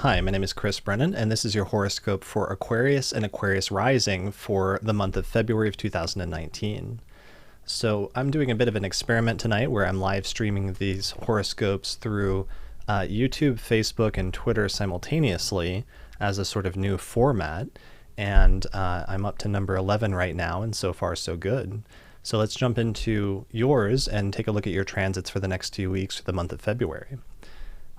Hi, my name is Chris Brennan, and this is your horoscope for Aquarius and Aquarius rising for the month of February of 2019. So I'm doing a bit of an experiment tonight where I'm live streaming these horoscopes through YouTube, Facebook, and Twitter simultaneously as a sort of new format. And I'm up to number 11 right now, and so far so good. So let's jump into yours and take a look at your transits for the next 2 weeks for the month of February.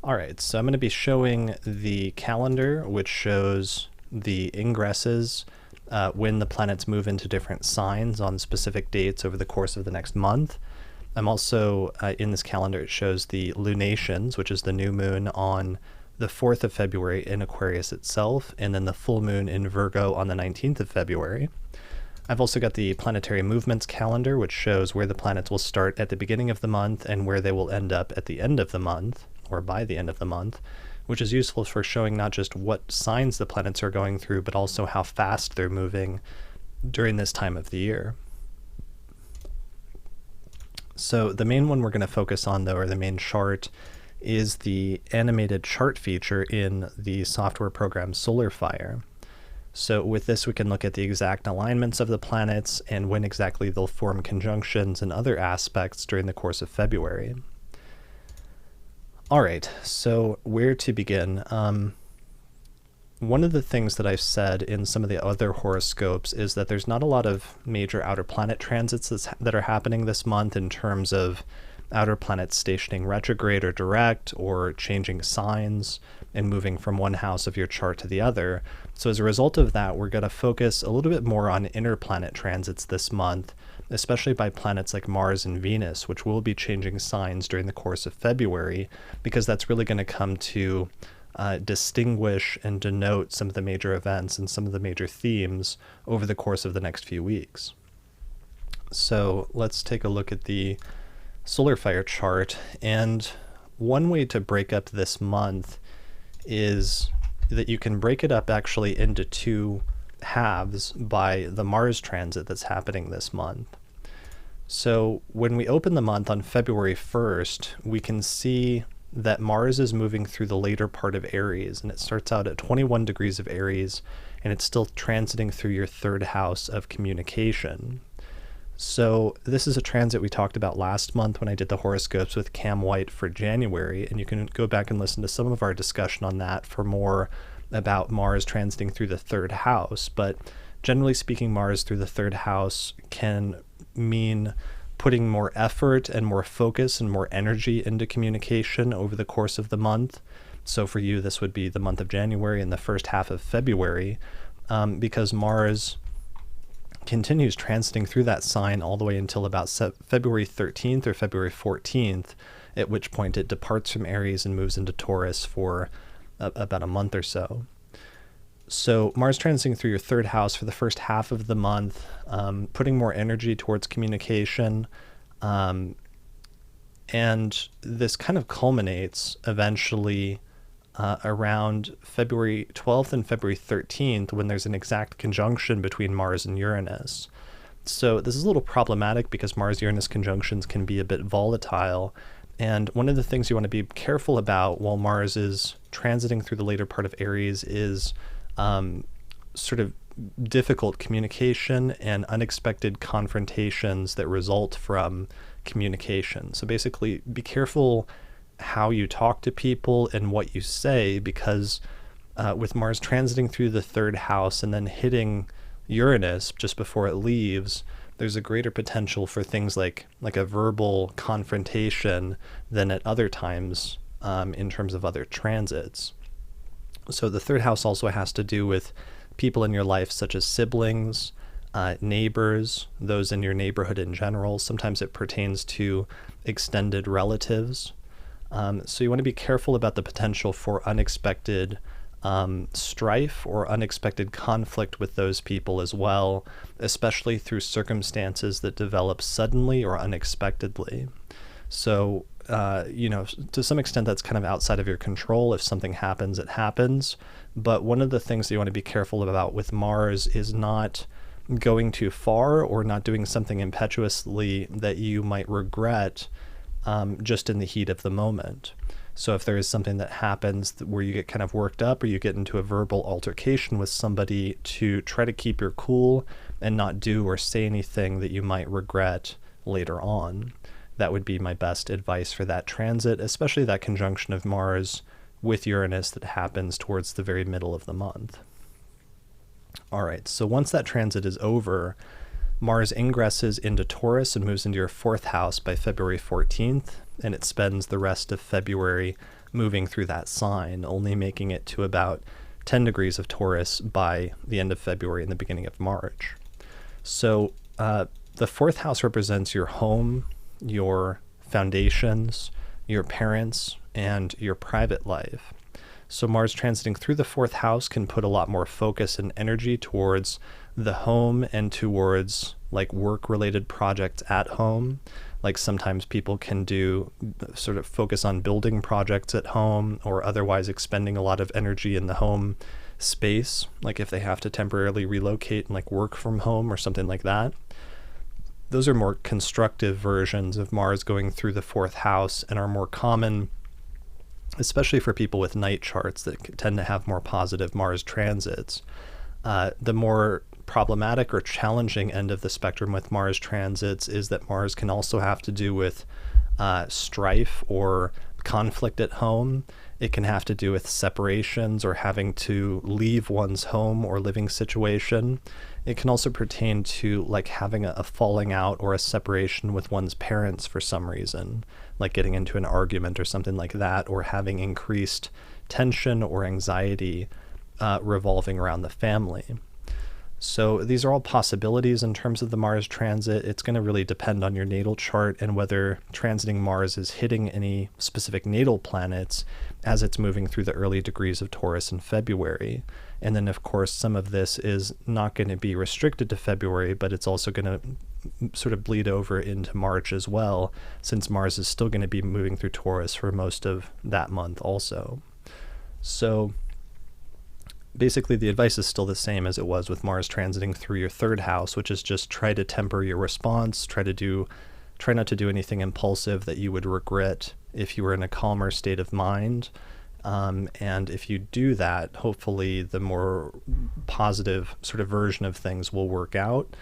All right, so I'm going to be showing the calendar, which shows the ingresses when the planets move into different signs on specific dates over the course of the next month. I'm also, in this calendar, it shows the lunations, which is the new moon on the 4th of February in Aquarius itself, and then the full moon in Virgo on the 19th of February. I've also got the planetary movements calendar, which shows where the planets will start at the beginning of the month and where they will end up at the end of the month, or by the end of the month, which is useful for showing not just what signs the planets are going through, but also how fast they're moving during this time of the year. So the main one we're going to focus on, though, or the main chart, is the animated chart feature in the software program SolarFire. So with this, we can look at the exact alignments of the planets and when exactly they'll form conjunctions and other aspects during the course of February. All right, so where to begin? One of the things that I've said in some of the other horoscopes is that there's not a lot of major outer planet transits that are happening this month in terms of outer planets stationing retrograde or direct or changing signs and moving from one house of your chart to the other. So as a result of that, we're going to focus a little bit more on inner planet transits this month, especially by planets like Mars and Venus, which will be changing signs during the course of February, because that's really going to come to distinguish and denote some of the major events and some of the major themes over the course of the next few weeks. So let's take a look at the SolarFire chart, and one way to break up this month is that you can break it up actually into two halves by the Mars transit that's happening this month. So when we open the month on February 1st, we can see that Mars is moving through the later part of Aries, and it starts out at 21 degrees of Aries, and it's still transiting through your third house of communication. So this is a transit we talked about last month when I did the horoscopes with Cam White for January, and you can go back and listen to some of our discussion on that for more about Mars transiting through the third house. But generally speaking, Mars through the third house can mean putting more effort and more focus and more energy into communication over the course of the month. So for you, this would be the month of January and the first half of February, because Mars continues transiting through that sign all the way until about February 13th or February 14th, at which point it departs from Aries and moves into Taurus for about a month or so. So Mars transiting through your third house for the first half of the month, putting more energy towards communication, and this kind of culminates eventually around February 12th and February 13th, when there's an exact conjunction between Mars and Uranus. So this is a little problematic because Mars-Uranus conjunctions can be a bit volatile. And one of the things you want to be careful about while Mars is transiting through the later part of Aries is sort of difficult communication and unexpected confrontations that result from communication. So basically, be careful how you talk to people and what you say, because with Mars transiting through the third house and then hitting Uranus just before it leaves, there's a greater potential for things like a verbal confrontation than at other times in terms of other transits. So the third house also has to do with people in your life, such as siblings, neighbors, those in your neighborhood in general. Sometimes it pertains to extended relatives. So you want to be careful about the potential for unexpected strife or unexpected conflict with those people as well, especially through circumstances that develop suddenly or unexpectedly. So, to some extent, that's kind of outside of your control. If something happens, it happens. But one of the things that you want to be careful about with Mars is not going too far or not doing something impetuously that you might regret just in the heat of the moment. So if there is something that happens where you get kind of worked up or you get into a verbal altercation with somebody, to try to keep your cool and not do or say anything that you might regret later on. That would be my best advice for that transit, especially that conjunction of Mars with Uranus that happens towards the very middle of the month. All right, so once that transit is over, Mars ingresses into Taurus and moves into your 4th house by February 14th, and it spends the rest of February moving through that sign, only making it to about 10 degrees of Taurus by the end of February and the beginning of March. So the 4th house represents your home, your foundations, your parents, and your private life. So Mars transiting through the 4th house can put a lot more focus and energy towards the home and towards like work-related projects at home. Like sometimes people can do sort of focus on building projects at home, or otherwise expending a lot of energy in the home space, like if they have to temporarily relocate and like work from home or something like that. Those are more constructive versions of Mars going through the 4th house and are more common, especially for people with night charts that tend to have more positive Mars transits. The more problematic or challenging end of the spectrum with Mars transits is that Mars can also have to do with strife or conflict at home. It can have to do with separations or having to leave one's home or living situation. It can also pertain to like having a falling out or a separation with one's parents for some reason, like getting into an argument or something like that, or having increased tension or anxiety revolving around the family. So these are all possibilities in terms of the Mars transit. It's going to really depend on your natal chart and whether transiting Mars is hitting any specific natal planets as it's moving through the early degrees of Taurus in February. And then, of course, some of this is not going to be restricted to February, but it's also going to sort of bleed over into March as well, since Mars is still going to be moving through Taurus for most of that month also. So basically, the advice is still the same as it was with Mars transiting through your 3rd house, which is just try to temper your response, try not to do anything impulsive that you would regret if you were in a calmer state of mind. And if you do that, hopefully the more positive sort of version of things will work out.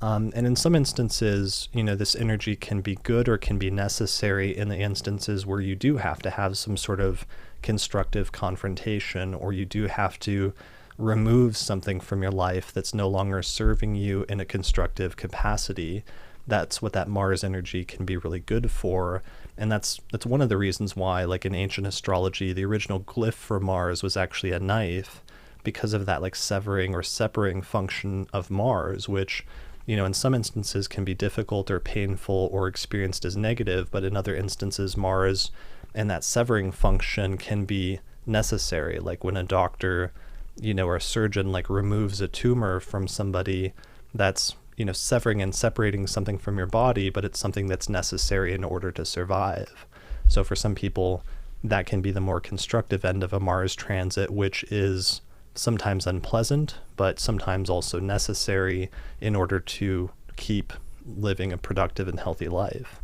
And in some instances, this energy can be good or can be necessary in the instances where you do have to have some sort of constructive confrontation, or you do have to remove something from your life that's no longer serving you in a constructive capacity. That's what that Mars energy can be really good for. And that's one of the reasons why, like in ancient astrology, the original glyph for Mars was actually a knife, because of that like severing or separating function of Mars, which in some instances can be difficult or painful or experienced as negative, but in other instances, Mars and that severing function can be necessary. Like when a doctor, or a surgeon like removes a tumor from somebody, that's, severing and separating something from your body, but it's something that's necessary in order to survive. So for some people, that can be the more constructive end of a Mars transit, which is sometimes unpleasant, but sometimes also necessary in order to keep living a productive and healthy life.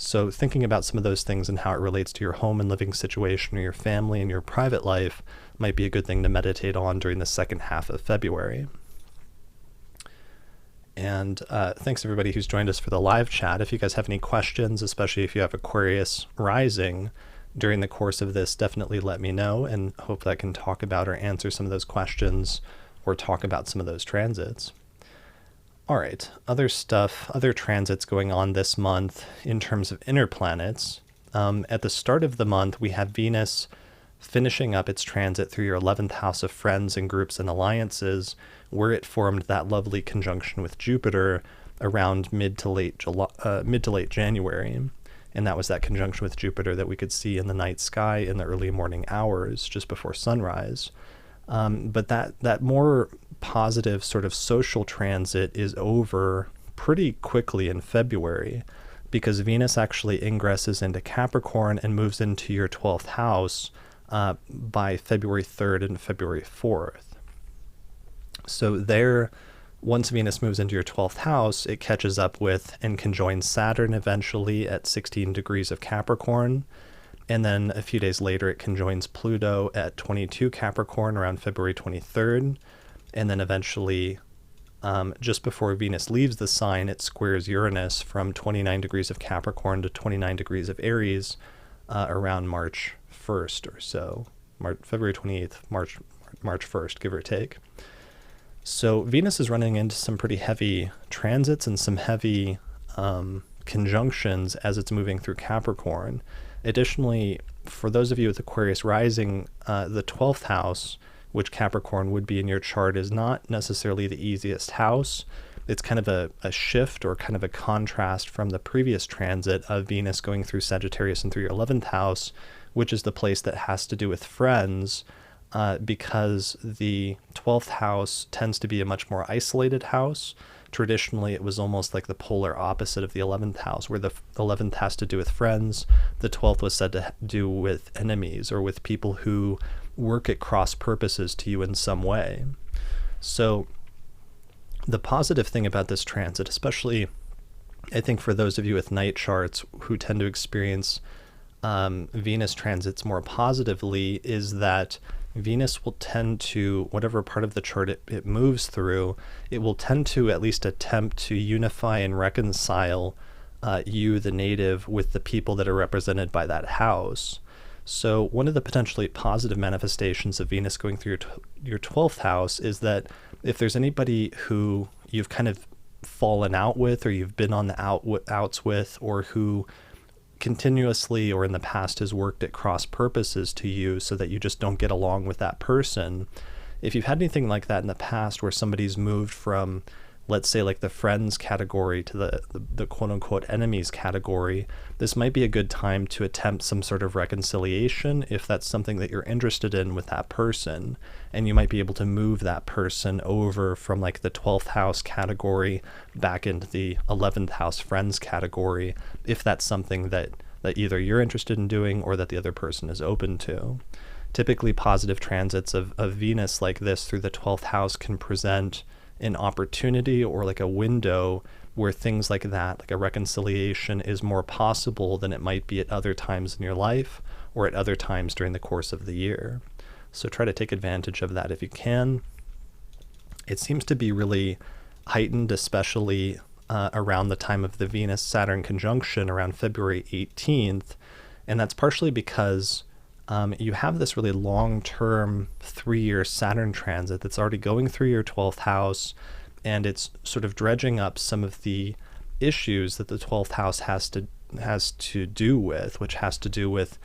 So thinking about some of those things and how it relates to your home and living situation or your family and your private life might be a good thing to meditate on during the 2nd half of February. And thanks everybody who's joined us for the live chat. If you guys have any questions, especially if you have Aquarius rising during the course of this, definitely let me know, and hope that I can talk about or answer some of those questions or talk about some of those transits. All right, other transits going on this month in terms of inner planets. At the start of the month, we have Venus finishing up its transit through your 11th house of friends and groups and alliances, where it formed that lovely conjunction with Jupiter around mid to late January. And that was that conjunction with Jupiter that we could see in the night sky in the early morning hours just before sunrise. But that more positive sort of social transit is over pretty quickly in February, because Venus actually ingresses into Capricorn and moves into your 12th house by February 3rd and February 4th. So there, once Venus moves into your 12th house, it catches up with and conjoins Saturn eventually at 16 degrees of Capricorn. And then a few days later, it conjoins Pluto at 22 Capricorn around February 23rd. And then eventually, just before Venus leaves the sign, it squares Uranus from 29 degrees of Capricorn to 29 degrees of Aries around March 1st or so. February 28th, March 1st, give or take. So Venus is running into some pretty heavy transits and some heavy conjunctions as it's moving through Capricorn. Additionally, for those of you with Aquarius rising, the 12th house, which Capricorn would be in your chart, is not necessarily the easiest house. It's kind of a shift or kind of a contrast from the previous transit of Venus going through Sagittarius and through your 11th house, which is the place that has to do with friends, because the 12th house tends to be a much more isolated house. Traditionally, it was almost like the polar opposite of the 11th house, where the 11th has to do with friends. The 12th was said to do with enemies or with people who work at cross purposes to you in some way. So the positive thing about this transit, especially I think for those of you with night charts who tend to experience Venus transits more positively, is that Venus will tend to, whatever part of the chart it moves through, it will tend to at least attempt to unify and reconcile you, the native, with the people that are represented by that house. So one of the potentially positive manifestations of Venus going through your 12th house is that if there's anybody who you've kind of fallen out with, or you've been on the outs with, or who continuously or in the past has worked at cross purposes to you so that you just don't get along with that person, if you've had anything like that in the past where somebody's moved from, let's say, like the friends category to the quote unquote enemies category, this might be a good time to attempt some sort of reconciliation if that's something that you're interested in with that person. And you might be able to move that person over from like the 12th house category back into the 11th house friends category, if that's something that either you're interested in doing or that the other person is open to. Typically, positive transits of Venus like this through the 12th house can present an opportunity or like a window where things like that, like a reconciliation, is more possible than it might be at other times in your life or at other times during the course of the year. So try to take advantage of that if you can. It seems to be really heightened, especially around the time of the Venus-Saturn conjunction around February 18th. And that's partially because you have this really long-term 3-year Saturn transit that's already going through your 12th house, and it's sort of dredging up some of the issues that the 12th house has to do with, which has to do with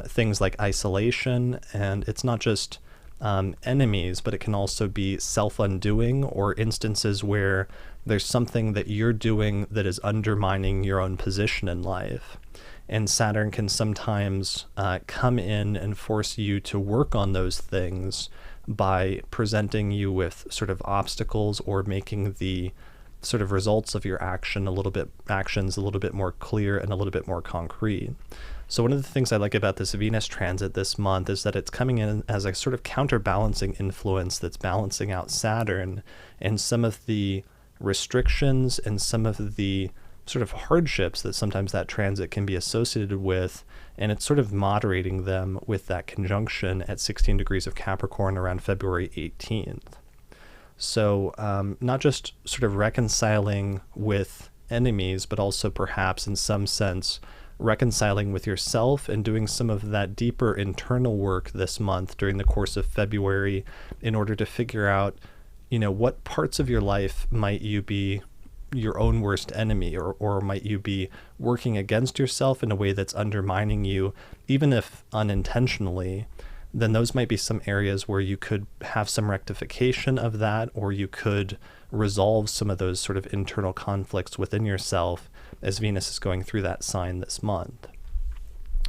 things like isolation. And it's not just enemies, but it can also be self-undoing, or instances where there's something that you're doing that is undermining your own position in life. And Saturn can sometimes come in and force you to work on those things by presenting you with sort of obstacles, or making the sort of results of your actions a little bit more clear and a little bit more concrete. So one of the things I like about this Venus transit this month is that it's coming in as a sort of counterbalancing influence that's balancing out Saturn and some of the restrictions and some of the sort of hardships that sometimes that transit can be associated with, and it's sort of moderating them with that conjunction at 16 degrees of Capricorn around February 18th. So not just sort of reconciling with enemies, but also perhaps in some sense reconciling with yourself and doing some of that deeper internal work this month during the course of February in order to figure out, what parts of your life might you be your own worst enemy, or might you be working against yourself in a way that's undermining you, even if unintentionally. Then those might be some areas where you could have some rectification of that, or you could resolve some of those sort of internal conflicts within yourself as Venus is going through that sign this month.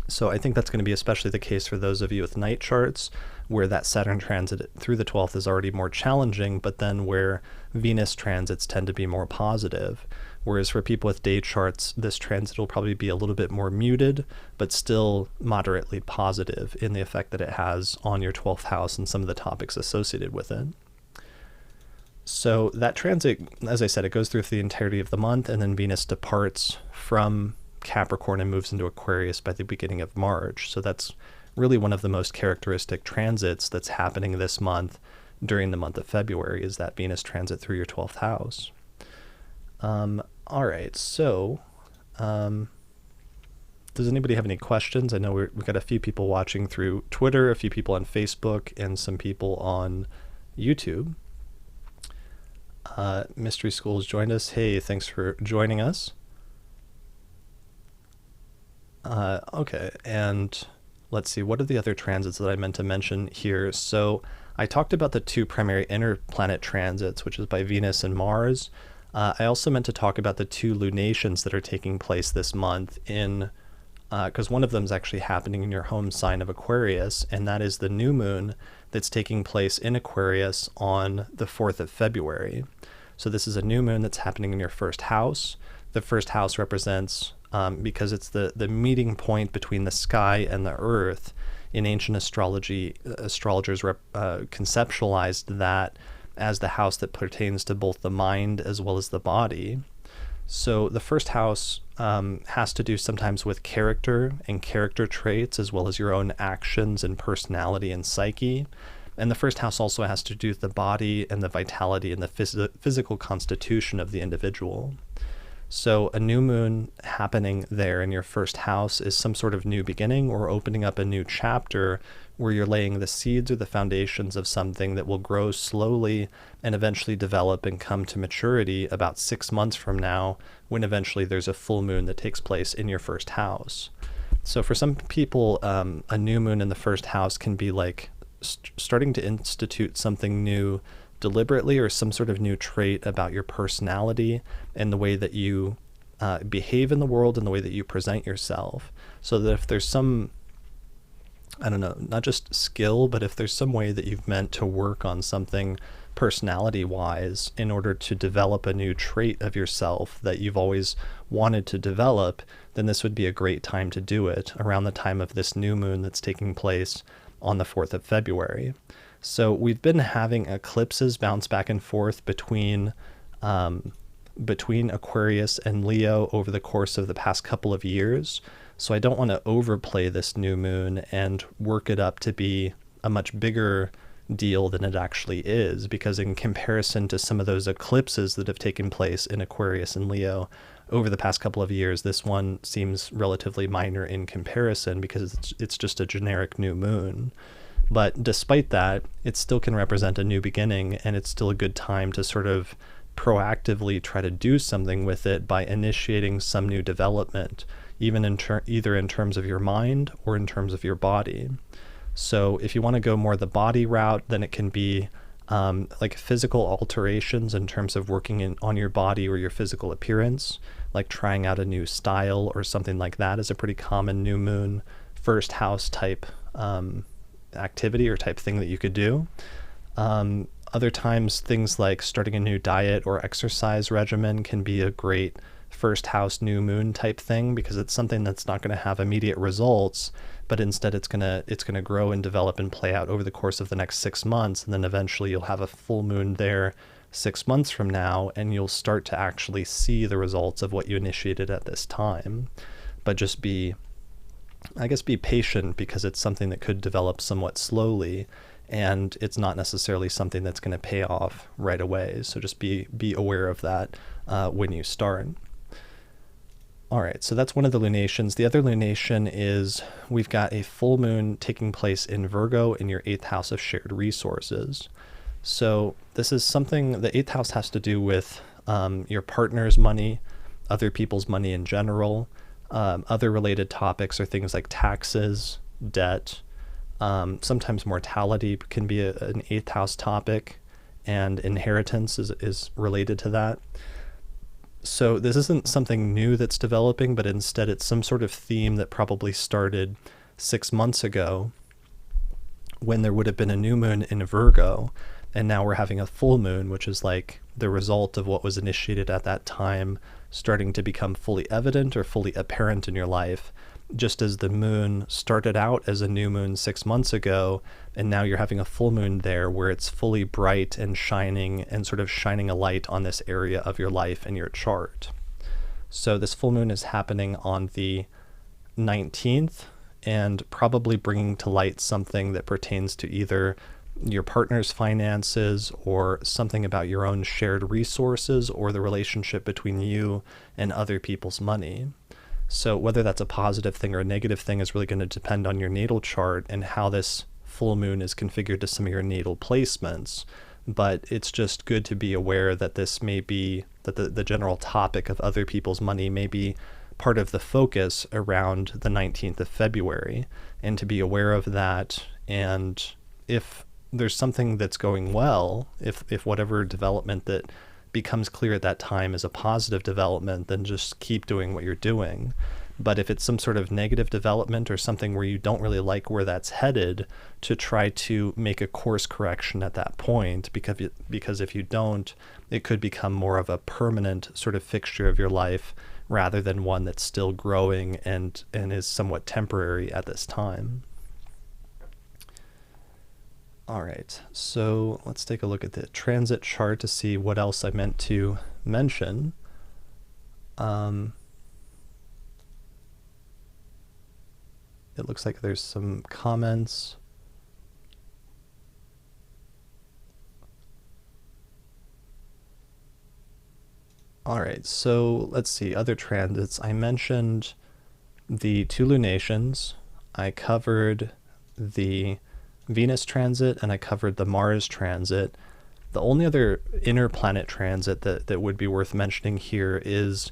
So I think that's going to be especially the case for those of you with night charts, where that Saturn transit through the 12th is already more challenging, but then where Venus transits tend to be more positive. Whereas for people with day charts, this transit will probably be a little bit more muted, but still moderately positive in the effect that it has on your 12th house and some of the topics associated with it. So that transit, as I said, it goes through the entirety of the month, and then Venus departs from Capricorn and moves into Aquarius by the beginning of March. So that's really one of the most characteristic transits that's happening this month during the month of February, is that Venus transit through your 12th house. All right, so does anybody have any questions? I know we've got a few people watching through Twitter, a few people on Facebook, and some people on YouTube. Mystery School's joined us. Hey, thanks for joining us. Okay, and let's see, what are the other transits that I meant to mention here? So I talked about the two primary inner planet transits, which is by Venus and Mars. I also meant to talk about the two lunations that are taking place this month because one of them is actually happening in your home sign of Aquarius, and that is the new moon that's taking place in Aquarius on the 4th of February. So this is a new moon that's happening in your first house. The first house represents, because it's the meeting point between the sky and the earth, in ancient astrology, astrologers conceptualized that as the house that pertains to both the mind as well as the body. So the first house has to do sometimes with character and character traits, as well as your own actions and personality and psyche. And the first house also has to do with the body and the vitality and the physical constitution of the individual. So a new moon happening there in your first house is some sort of new beginning or opening up a new chapter where you're laying the seeds or the foundations of something that will grow slowly and eventually develop and come to maturity about 6 months from now, when eventually there's a full moon that takes place in your first house. So for some people, a new moon in the first house can be like starting to institute something new deliberately, or some sort of new trait about your personality and the way that you behave in the world and the way that you present yourself. So that if there's some, I don't know, not just skill, but if there's some way that you've meant to work on something personality-wise in order to develop a new trait of yourself that you've always wanted to develop, then this would be a great time to do it around the time of this new moon that's taking place on the 4th of February. So we've been having eclipses bounce back and forth between Aquarius and Leo over the course of the past couple of years. So I don't want to overplay this new moon and work it up to be a much bigger deal than it actually is, because in comparison to some of those eclipses that have taken place in Aquarius and Leo over the past couple of years, this one seems relatively minor in comparison because it's just a generic new moon. But despite that, it still can represent a new beginning, and it's still a good time to sort of proactively try to do something with it by initiating some new development, even either in terms of your mind or in terms of your body. So if you want to go more the body route, then it can be like physical alterations in terms of working on your body or your physical appearance, like trying out a new style or something like that is a pretty common new moon first house type activity or type thing that you could do. Other times, things like starting a new diet or exercise regimen can be a great first house new moon type thing, because it's something that's not going to have immediate results, but instead it's going to grow and develop and play out over the course of the next 6 months, and then eventually you'll have a full moon there 6 months from now, and you'll start to actually see the results of what you initiated at this time. But just be patient, because it's something that could develop somewhat slowly, and it's not necessarily something that's going to pay off right away. So just be aware of that when you start. All right, so that's one of the lunations. The other lunation is we've got a full moon taking place in Virgo in your 8th house of shared resources. So this is something, the 8th house has to do with your partner's money, other people's money in general. Other related topics are things like taxes, debt, sometimes mortality can be an 8th house topic, and inheritance is related to that. So this isn't something new that's developing, but instead it's some sort of theme that probably started 6 months ago when there would have been a new moon in Virgo, and now we're having a full moon, which is like the result of what was initiated at that time starting to become fully evident or fully apparent in your life, just as the moon started out as a new moon 6 months ago, and now you're having a full moon there where it's fully bright and shining and sort of shining a light on this area of your life and your chart. So this full moon is happening on the 19th and probably bringing to light something that pertains to either your partner's finances or something about your own shared resources or the relationship between you and other people's money. So whether that's a positive thing or a negative thing is really going to depend on your natal chart and how this full moon is configured to some of your natal placements. But it's just good to be aware that this may be, that the general topic of other people's money may be part of the focus around the 19th of February, and to be aware of that. And if there's something that's going well, if whatever development that becomes clear at that time is a positive development, then just keep doing what you're doing. But if it's some sort of negative development or something where you don't really like where that's headed, to try to make a course correction at that point, because if you don't, it could become more of a permanent sort of fixture of your life rather than one that's still growing and is somewhat temporary at this time. All right, so let's take a look at the transit chart to see what else I meant to mention. It looks like there's some comments. All right, so let's see, other transits. I mentioned the two lunations. I covered the Venus transit and I covered the Mars transit. The only other inner planet transit that would be worth mentioning here is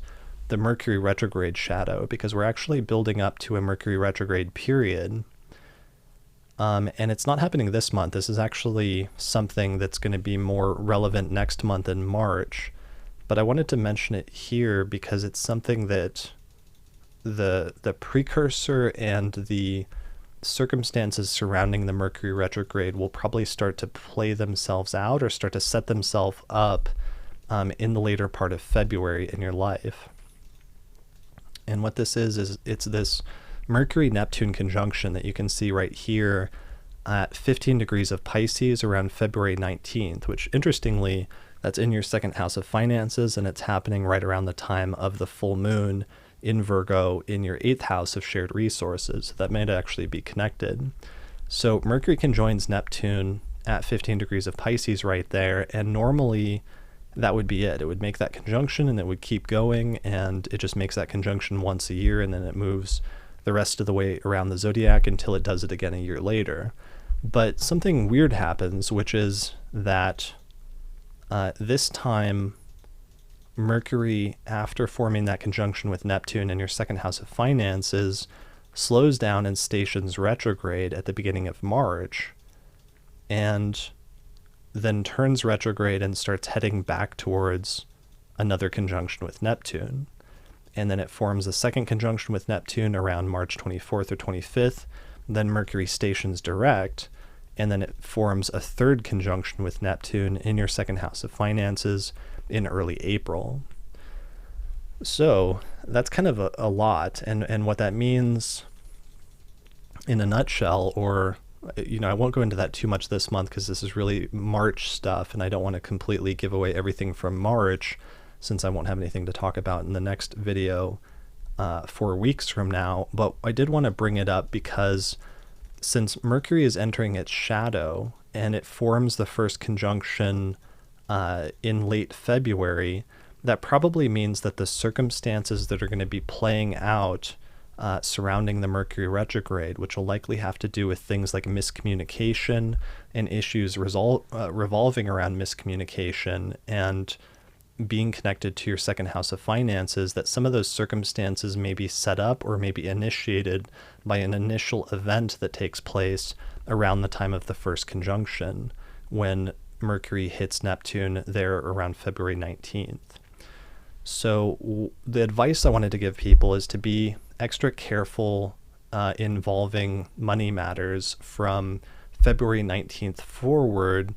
the Mercury retrograde shadow, because we're actually building up to a Mercury retrograde period. And it's not happening this month. This is actually something that's going to be more relevant next month in March. But I wanted to mention it here because it's something that the precursor and the circumstances surrounding the Mercury retrograde will probably start to play themselves out or start to set themselves up in the later part of February in your life. And what this is it's this Mercury-Neptune conjunction that you can see right here at 15 degrees of Pisces around February 19th, which interestingly, that's in your second house of finances, and it's happening right around the time of the full moon in Virgo in your 8th house of shared resources. That may actually be connected. So Mercury conjoins Neptune at 15 degrees of Pisces right there, and normally that would be it. It would make that conjunction and it would keep going, and it just makes that conjunction once a year, and then it moves the rest of the way around the zodiac until it does it again a year later. But something weird happens, which is that this time Mercury, after forming that conjunction with Neptune in your second house of finances, slows down and stations retrograde at the beginning of March, and then turns retrograde and starts heading back towards another conjunction with Neptune. And then it forms a second conjunction with Neptune around March 24th or 25th. Then Mercury stations direct, and then it forms a third conjunction with Neptune in your second house of finances in early April. So that's kind of a lot. And what that means in a nutshell, or, I won't go into that too much this month because this is really March stuff, and I don't want to completely give away everything from March since I won't have anything to talk about in the next video 4 weeks from now. But I did want to bring it up because since Mercury is entering its shadow and it forms the first conjunction in late February, that probably means that the circumstances that are going to be playing out surrounding the Mercury retrograde, which will likely have to do with things like miscommunication and issues revolving around miscommunication and being connected to your second house of finances, that some of those circumstances may be set up or may be initiated by an initial event that takes place around the time of the first conjunction, when Mercury hits Neptune there around February 19th. So the advice I wanted to give people is to be extra careful involving money matters from February 19th forward,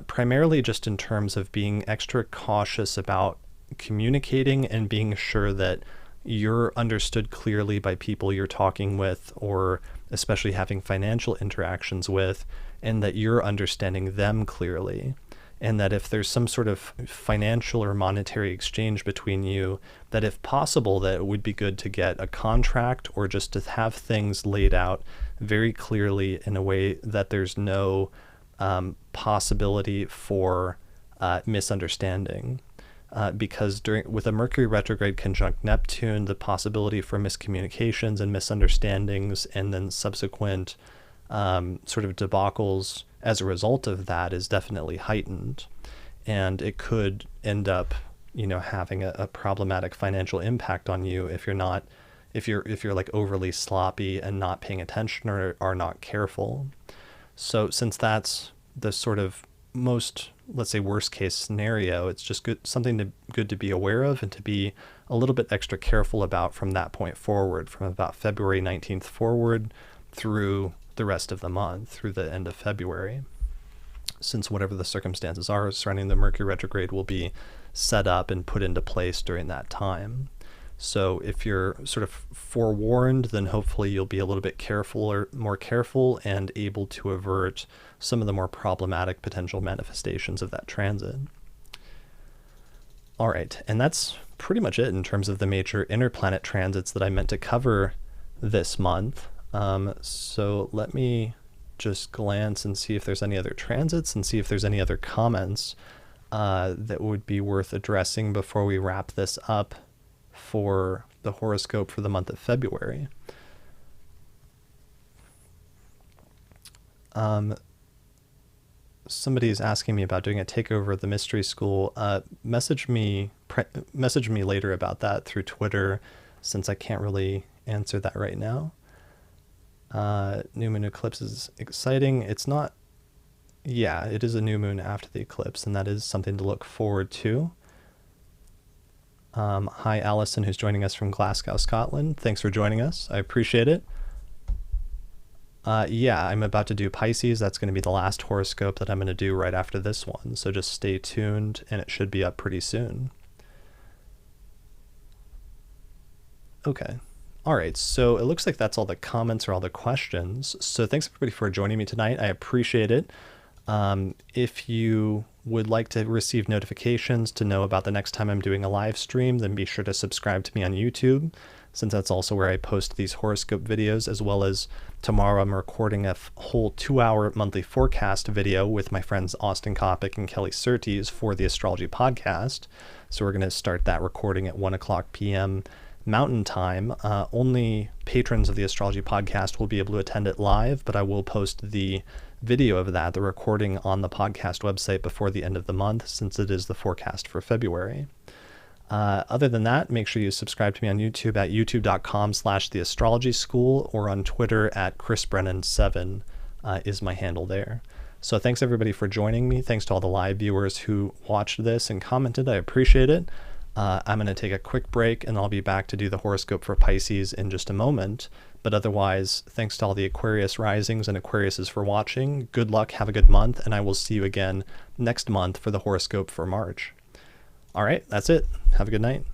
primarily just in terms of being extra cautious about communicating and being sure that you're understood clearly by people you're talking with, or especially having financial interactions with, and that you're understanding them clearly. and that if there's some sort of financial or monetary exchange between you, that if possible, that it would be good to get a contract or just to have things laid out very clearly in a way that there's no possibility for misunderstanding. Because with a Mercury retrograde conjunct Neptune, the possibility for miscommunications and misunderstandings and then subsequent sort of debacles as a result of that is definitely heightened, and it could end up, having a problematic financial impact on you if you're like overly sloppy and not paying attention or are not careful. So since that's the sort of most, let's say, worst case scenario, it's just something good to be aware of and to be a little bit extra careful about from that point forward, from about February 19th forward through the rest of the month, through the end of February, since whatever the circumstances are surrounding the Mercury retrograde will be set up and put into place during that time. So if you're sort of forewarned, then hopefully you'll be a little bit more careful and able to avert some of the more problematic potential manifestations of that transit. All right, and that's pretty much it in terms of the major interplanet transits that I meant to cover this month. So let me just glance and see if there's any other transits and see if there's any other comments that would be worth addressing before we wrap this up for the horoscope for the month of February. Somebody is asking me about doing a takeover of the mystery school. Message me later about that through Twitter, since I can't really answer that right now. New moon eclipse is exciting. It's not, yeah, it is a new moon after the eclipse, and that is something to look forward to. Hi, Allison, who's joining us from Glasgow, Scotland. Thanks for joining us. I appreciate it. Yeah, I'm about to do Pisces. That's going to be the last horoscope that I'm going to do right after this one. So just stay tuned, and it should be up pretty soon. Okay. All right, so it looks like that's all the comments or all the questions. So thanks everybody for joining me tonight. I appreciate it. If you would like to receive notifications to know about the next time I'm doing a live stream, then be sure to subscribe to me on YouTube, since that's also where I post these horoscope videos, as well as tomorrow I'm recording a whole 2-hour monthly forecast video with my friends Austin Kopic and Kelly Surtees for the Astrology Podcast. So we're going to start that recording at 1:00 p.m. Mountain Time. Only patrons of the Astrology Podcast will be able to attend it live, but I will post the video of that, the recording, on the podcast website before the end of the month, since it is the forecast for February. Other than that, make sure you subscribe to me on YouTube at youtube.com/theastrologyschool, or on Twitter at Chris Brennan 7 is my handle there. So thanks everybody for joining me. Thanks to all the live viewers who watched this and commented. I appreciate it. I'm going to take a quick break, and I'll be back to do the horoscope for Pisces in just a moment. But otherwise, thanks to all the Aquarius risings and Aquariuses for watching. Good luck, have a good month, and I will see you again next month for the horoscope for March. All right, that's it. Have a good night.